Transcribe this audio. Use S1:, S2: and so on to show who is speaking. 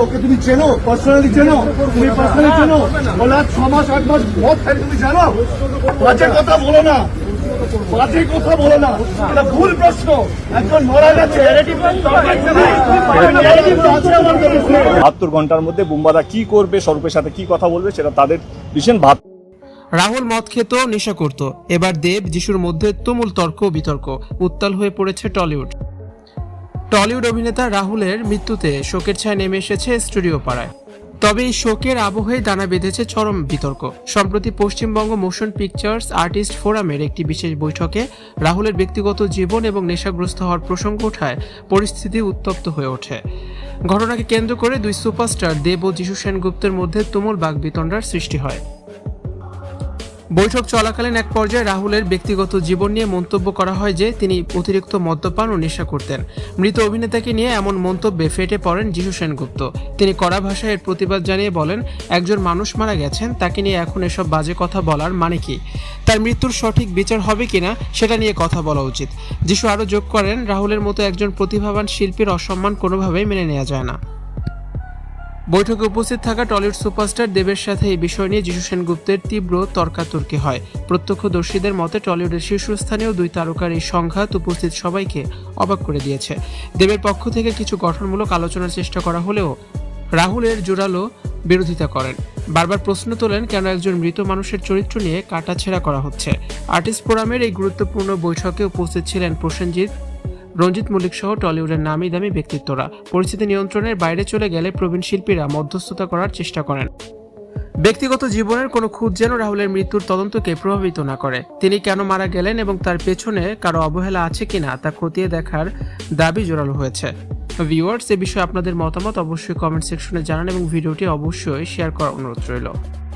S1: ওকে তুমি চেনো, পার্সোনালি চেনো? তুমি পার্সোনালি চেনো? বলে 6 মাস 8 মাস মদ খাই তুমি জানো? বাজে কথা বলো না, বাজে কথা বলো না, এটা ভুল প্রশ্ন। একজন মারা গেছে,
S2: 72 ঘন্টার মধ্যে বুম্বাদা কি করবে, স্বরূপের সাথে কি কথা বলবে, সেটা তাদের ভীষণ ভাব।
S3: রাহুল মদ খেত, নেশা করত, এবার দেব যিশুর মধ্যে তুমুল তর্ক বিতর্ক, উত্তাল হয়ে পড়েছে টলিউড অভিনেতা রাহুলের মৃত্যুতে শোকের ছায়া নেমে এসেছে স্টুডিও পাড়ায়। তবে এই শোকের আবহে দানা বেঁধেছে চরম বিতর্ক। সম্প্রতি পশ্চিমবঙ্গ মোশন পিকচার্স আর্টিস্ট ফোরামের একটি বিশেষ বৈঠকে রাহুলের ব্যক্তিগত জীবন এবং নেশাগ্রস্ত হওয়ার প্রসঙ্গ ওঠায় পরিস্থিতি উত্তপ্ত হয়ে ওঠে। ঘটনাকে কেন্দ্র করে দুই সুপারস্টার দেব ও যিশু সেনগুপ্তের মধ্যে তুমুল বাকবিতণ্ডার সৃষ্টি হয়। বৈঠক চলাকালীন এক পর্যায়ে রাহুলের ব্যক্তিগত জীবন নিয়ে মন্তব্য করা হয় যে তিনি অতিরিক্ত মদ্যপান ও নেশা করতেন। মৃত অভিনেতাকে নিয়ে এমন মন্তব্যে ফেটে পড়েন যিশু সেনগুপ্ত। তিনি কড়া ভাষায় এর প্রতিবাদ জানিয়ে বলেন, একজন মানুষ মারা গেছেন, তাকে নিয়ে এখন এসব বাজে কথা বলার মানে কি? তার মৃত্যুর সঠিক বিচার হবে কিনা সেটা নিয়ে কথা বলা উচিত। যিশু আরও যোগ করেন, রাহুলের মতো একজন প্রতিভাবান শিল্পীর অসম্মান কোনোভাবেই মেনে নেওয়া যায় না। বৈঠকে উপস্থিত থাকা টলিউড সুপারস্টার দেবের সাথে এই বিষয় নিয়ে যিশু সেনগুপ্তের তীব্র তর্কাতর্কি হয়। প্রত্যক্ষদর্শীদের মতে টলিউডের শীর্ষস্থানীয় দুই তারকার এই সংঘাত উপস্থিত সবাইকে অবাক করে দিয়েছে। দেবের পক্ষ থেকে কিছু গঠনমূলক আলোচনার চেষ্টা করা হলেও রাহুলের জোরালো বিরোধিতা করেন। বারবার প্রশ্ন তোলেন, কেন একজন মৃত মানুষের চরিত্র নিয়ে কাটাছেঁড়া করা হচ্ছে। আর্টিস্ট ফোরামের এই গুরুত্বপূর্ণ বৈঠকে উপস্থিত ছিলেন প্রসেনজিৎ, রঞ্জিত মল্লিক সহ টলিউডের নামি দামি ব্যক্তিত্বরা। পরিস্থিতি নিয়ন্ত্রণের বাইরে চলে গেলে প্রবীণ শিল্পীরা মধ্যস্থতা করার চেষ্টা করেন। ব্যক্তিগত জীবনের কোনো খুঁত যেন রাহুলের মৃত্যুর তদন্তকে প্রভাবিত না করে। তিনি কেন মারা গেলেন এবং তার পেছনে কারো অবহেলা আছে কিনা তা খতিয়ে দেখার দাবি জোরালো হয়েছে। ভিউয়ার্স, এ বিষয়ে আপনাদের মতামত অবশ্যই কমেন্ট সেকশনে জানান এবং ভিডিওটি অবশ্যই শেয়ার করার অনুরোধ রইল।